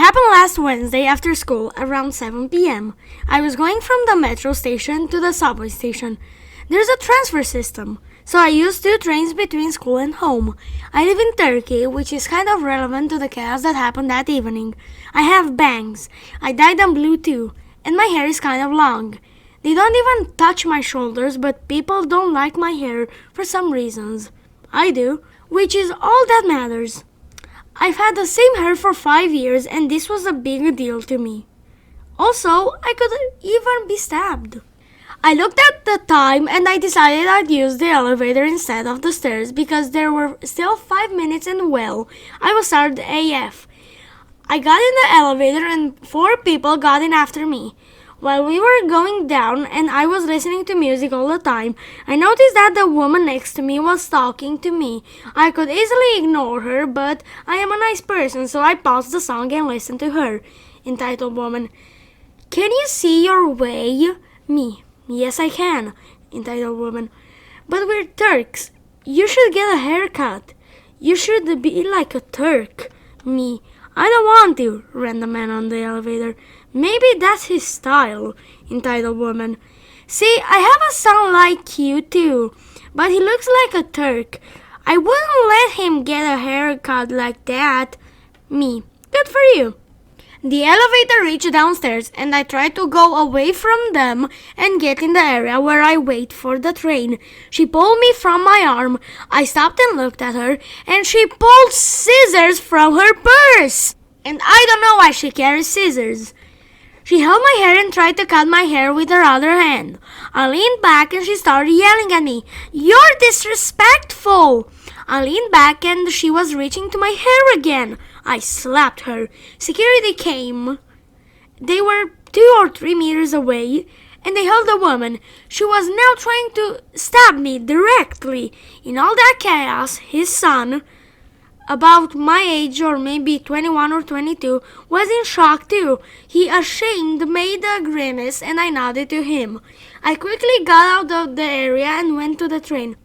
happened last Wednesday after school around 7 p.m. I was going from the metro station to the subway station. There's a transfer system, so I used 2 trains between school and home. I live in Turkey, which is kind of relevant to the chaos that happened that evening. I have bangs. I dyed them blue too, and my hair is kind of long. They don't even touch my shoulders, but people don't like my hair for some reasons. I do, which is all that matters. I've had the same hair for 5 years, and this was a big deal to me. Also, I could even be stabbed. I looked at the time and I decided I'd use the elevator instead of the stairs because there were still 5 minutes and I was tired AF. I got in the elevator and 4 people got in after me. While we were going down and I was listening to music all the time, I noticed that the woman next to me was talking to me. I could easily ignore her, but I am a nice person, so I paused the song and listened to her. Entitled woman. Can you see your way? Me. Yes, I can. Entitled woman. But we're Turks. You should get a haircut. You should be like a Turk. Me. I don't want to, ran the man on the elevator. Maybe that's his style, entitled woman. See, I have a son like you too, but he looks like a Turk. I wouldn't let him get a haircut like that. Me. Good for you. The elevator reached downstairs and I tried to go away from them and get in the area where I wait for the train. She pulled me from my arm. I stopped and looked at her and she pulled scissors from her purse. And I don't know why she carries scissors. She held my hair and tried to cut my hair with her other hand. I leaned back and she started yelling at me, "You're disrespectful!" I leaned back and she was reaching to my hair again. I slapped her. Security came. They were 2 or 3 meters away and they held the woman. She was now trying to stab me directly. In all that chaos, his son, about my age or maybe 21 or 22, was in shock too. He ashamed made a grimace and I nodded to him. I quickly got out of the area and went to the train.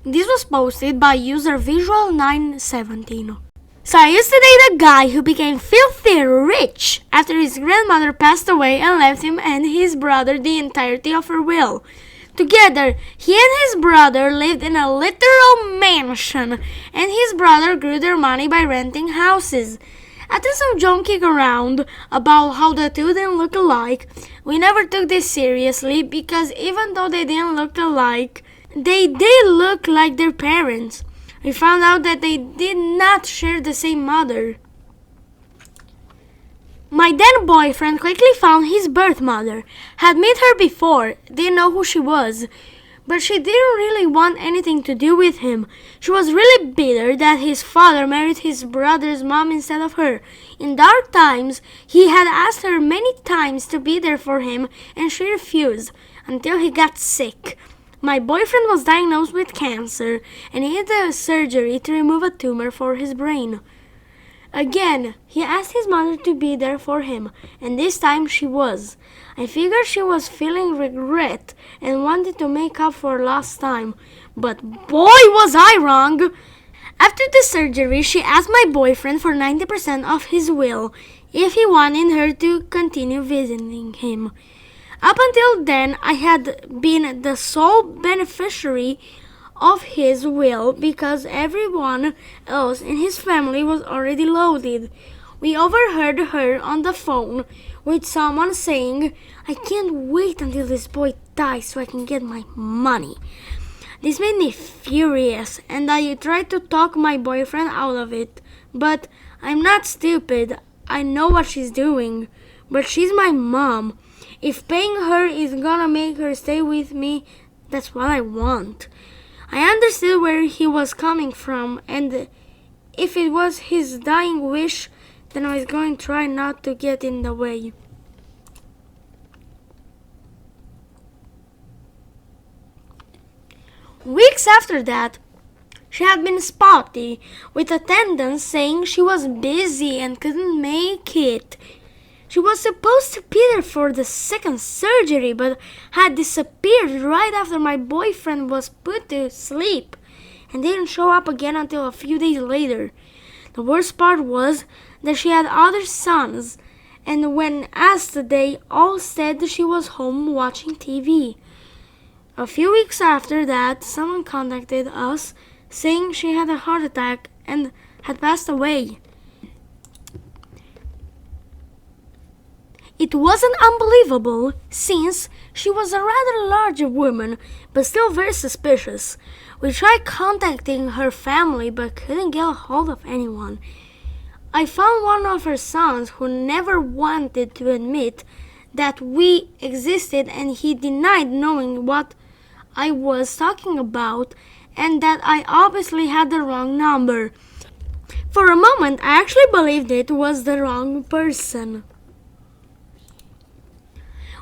This was posted by user Visual917. So I used to date a guy who became filthy rich after his grandmother passed away and left him and his brother the entirety of her will. Together, he and his brother lived in a literal mansion, and his brother grew their money by renting houses. After some joking around about how the two didn't look alike, we never took this seriously because even though they didn't look alike, they did look like their parents. We found out that they did not share the same mother. My then boyfriend quickly found his birth mother. Had met her before, didn't know who she was, but she didn't really want anything to do with him. She was really bitter that his father married his brother's mom instead of her. In dark times, he had asked her many times to be there for him, and she refused, until he got sick. My boyfriend was diagnosed with cancer, and he had a surgery to remove a tumor for his brain. Again, he asked his mother to be there for him, and this time she was. I figured she was feeling regret and wanted to make up for lost time, but boy was I wrong! After the surgery, she asked my boyfriend for 90% of his will if he wanted her to continue visiting him. Up until then, I had been the sole beneficiary of his will because everyone else in his family was already loaded. We overheard her on the phone with someone saying, "I can't wait until this boy dies so I can get my money." This made me furious and I tried to talk my boyfriend out of it. But I'm not stupid. I know what she's doing. But she's my mom. If paying her is gonna make her stay with me, that's what I want. I understood where he was coming from, and if it was his dying wish, then I was going to try not to get in the way. Weeks after that, she had been spotty, with attendants saying she was busy and couldn't make it. She was supposed to be there for the second surgery, but had disappeared right after my boyfriend was put to sleep and didn't show up again until a few days later. The worst part was that she had other sons, and when asked, they all said she was home watching TV. A few weeks after that, someone contacted us saying she had a heart attack and had passed away. It wasn't unbelievable, since she was a rather large woman, but still very suspicious. We tried contacting her family, but couldn't get a hold of anyone. I found one of her sons who never wanted to admit that we existed, and he denied knowing what I was talking about and that I obviously had the wrong number. For a moment, I actually believed it was the wrong person.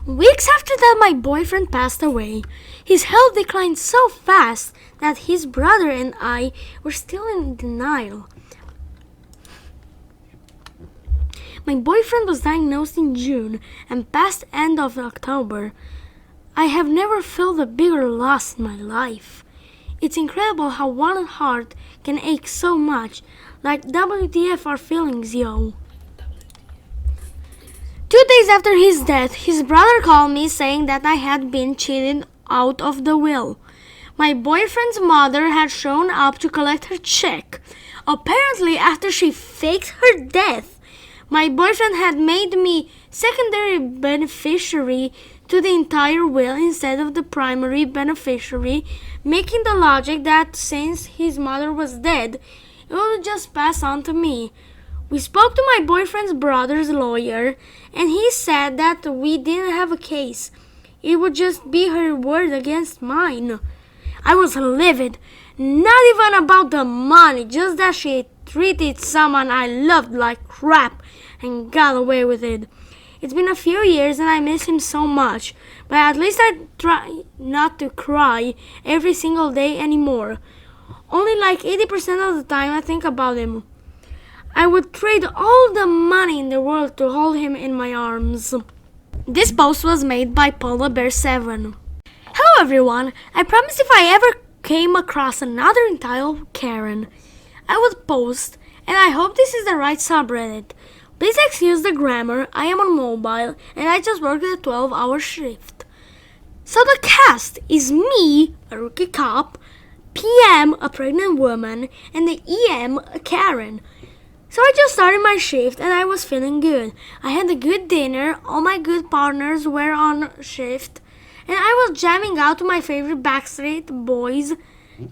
Weeks after that, my boyfriend passed away. His health declined so fast that his brother and I were still in denial. My boyfriend was diagnosed in June and passed end of October. I have never felt a bigger loss in my life. It's incredible how one heart can ache so much. Like, WTF our feelings, yo. 2 days after his death, his brother called me saying that I had been cheated out of the will. My boyfriend's mother had shown up to collect her check. Apparently, after she faked her death, my boyfriend had made me secondary beneficiary to the entire will instead of the primary beneficiary, making the logic that since his mother was dead, it would just pass on to me. We spoke to my boyfriend's brother's lawyer, and he said that we didn't have a case. It would just be her word against mine. I was livid. Not even about the money, just that she treated someone I loved like crap and got away with it. It's been a few years and I miss him so much, but at least I try not to cry every single day anymore. Only like 80% of the time I think about him. I would trade all the money in the world to hold him in my arms. This post was made by Polar Bear 7. Hello everyone, I promise if I ever came across another entitled Karen, I would post, and I hope this is the right subreddit. Please excuse the grammar, I am on mobile, and I just worked a 12-hour shift. So the cast is me, a rookie cop, PM, a pregnant woman, and the EM, a Karen. So I just started my shift and I was feeling good. I had a good dinner, all my good partners were on shift, and I was jamming out to my favorite Backstreet Boys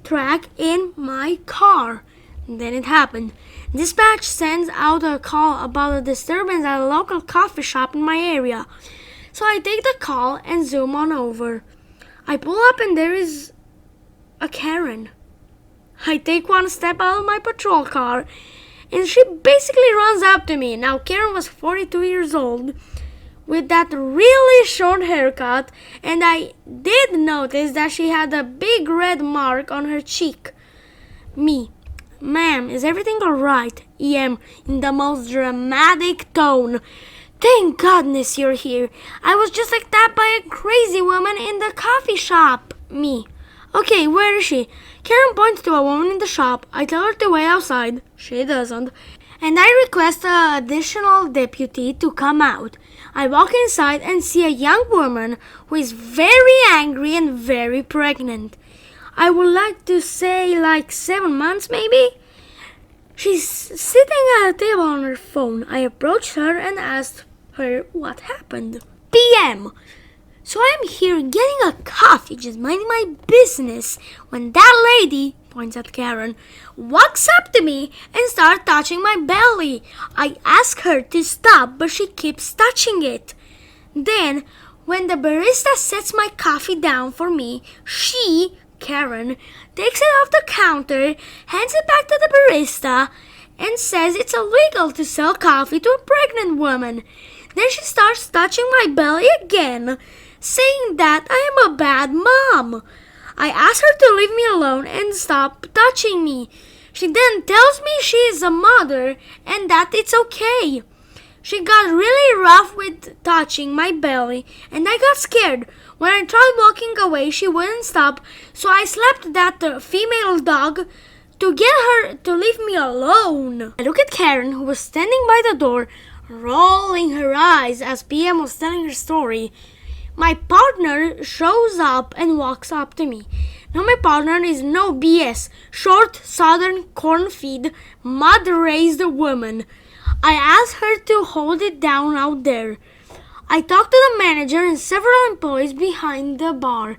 track in my car. Then it happened. Dispatch sends out a call about a disturbance at a local coffee shop in my area. So I take the call and zoom on over. I pull up and there is a Karen. I take one step out of my patrol car and she basically runs up to me. Now Karen was 42 years old with that really short haircut, and I did notice that she had a big red mark on her cheek. Me: "Ma'am, is everything alright?" EM in the most dramatic tone: "Thank goodness you're here. I was just attacked by a crazy woman in the coffee shop." Me: "Okay, where is she?" Karen points to a woman in the shop. I tell her to wait outside. She doesn't. And I request an additional deputy to come out. I walk inside and see a young woman who is very angry and very pregnant. I would like to say like 7 months maybe. She's sitting at a table on her phone. I approached her and asked her what happened. PM: "So I'm here getting a coffee, just minding my business, when that lady," points at Karen, "walks up to me and starts touching my belly. I ask her to stop, but she keeps touching it. Then, when the barista sets my coffee down for me, she, Karen, takes it off the counter, hands it back to the barista, and says it's illegal to sell coffee to a pregnant woman. Then she starts touching my belly again, saying that I am a bad mom. I ask her to leave me alone and stop touching me. She then tells me she is a mother and that it's okay. She got really rough with touching my belly, and I got scared. When I tried walking away, she wouldn't stop, so I slapped that female dog to get her to leave me alone. I look at Karen, who was standing by the door, rolling her eyes as PM was telling her story. My partner shows up and walks up to me. Now my partner is no BS, short, southern, corn-fed, mud-raised woman. I asked her to hold it down out there. I talked to the manager and several employees behind the bar.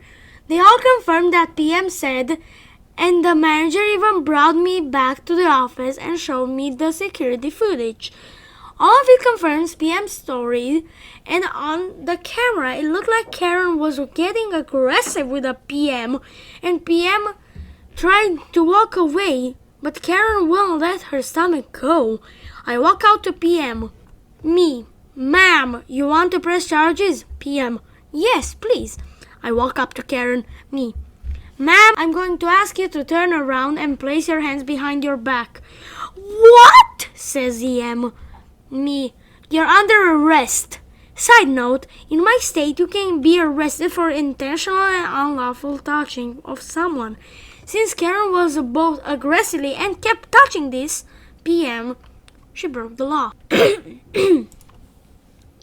They all confirmed that PM said, and the manager even brought me back to the office and showed me the security footage. All of it confirms PM's story, and on the camera it looked like Karen was getting aggressive with the PM, and PM tried to walk away, but Karen wouldn't let her stomach go. I walk out to PM. Me. Ma'am, you want to press charges? PM. Yes, please. I walk up to Karen. Me. Ma'am, I'm going to ask you to turn around and place your hands behind your back. What? Says EM. Me. You're under arrest. Side note, in my state you can be arrested for intentional and unlawful touching of someone. Since Karen was both aggressively and kept touching this PM, she broke the law.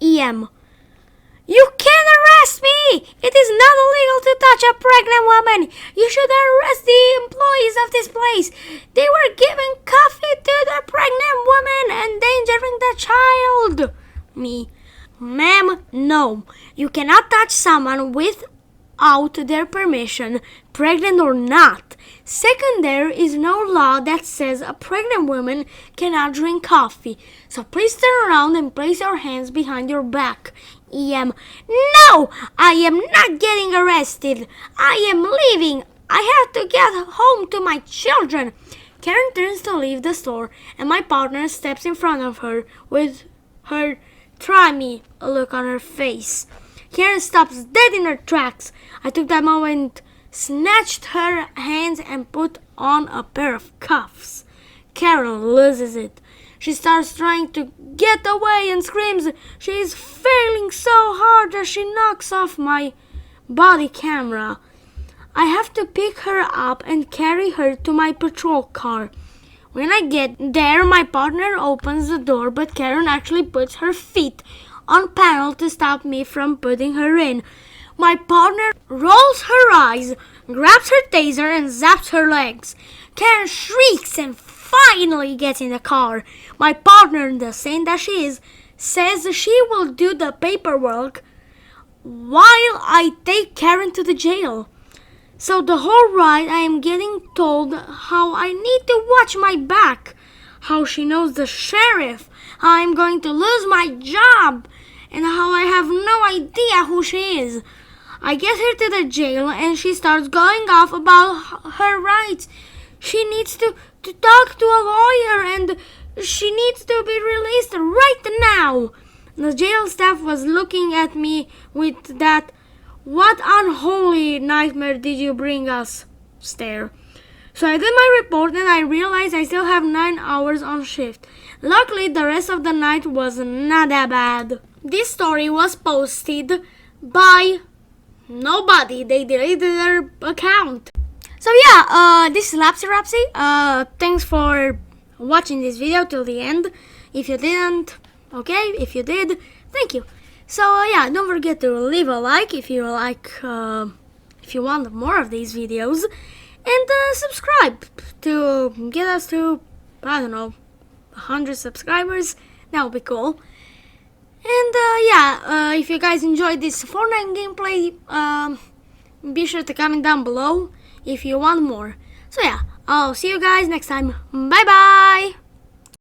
EM. You can't arrest me! It is not illegal to touch a pregnant woman. You should arrest the employees of this place. They were giving coffee to the pregnant woman, endangering the child. Me. Ma'am, no. You cannot touch someone without their permission, pregnant or not. Second, there is no law that says a pregnant woman cannot drink coffee. So please turn around and place your hands behind your back. EM. No! I am not getting arrested. I am leaving. I have to get home to my children. Karen turns to leave the store, and my partner steps in front of her with her "try me" look on her face. Karen stops dead in her tracks. I took that moment, snatched her hands, and put on a pair of cuffs. Karen loses it. She starts trying to get away and screams. She is failing so hard that she knocks off my body camera. I have to pick her up and carry her to my patrol car. When I get there, my partner opens the door, but Karen actually puts her feet on panel to stop me from putting her in. My partner rolls her eyes, grabs her taser, and zaps her legs. Karen shrieks and finally gets in the car. My partner, the saint that she is, says she will do the paperwork while I take Karen to the jail. So the whole ride I am getting told how I need to watch my back, how she knows the sheriff, how I'm going to lose my job, and how I have no idea who she is. I get her to the jail and she starts going off about her rights. She needs to talk to a lawyer and she needs to be released right now. The jail staff was looking at me with that "what unholy nightmare did you bring us?" stare. So I did my report and I realized I still have 9 hours on shift. Luckily, the rest of the night was not that bad. This story was posted by nobody. They deleted their account. So yeah, this is LapsyRapsy. Thanks for watching this video till the end. If you didn't, okay. If you did, thank you. So yeah, don't forget to leave a like if you like, if you want more of these videos, and subscribe to get us to, I don't know, 100 subscribers. That would be cool. And yeah, if you guys enjoyed this Fortnite gameplay, be sure to comment down below if you want more. So yeah, I'll see you guys next time. Bye bye!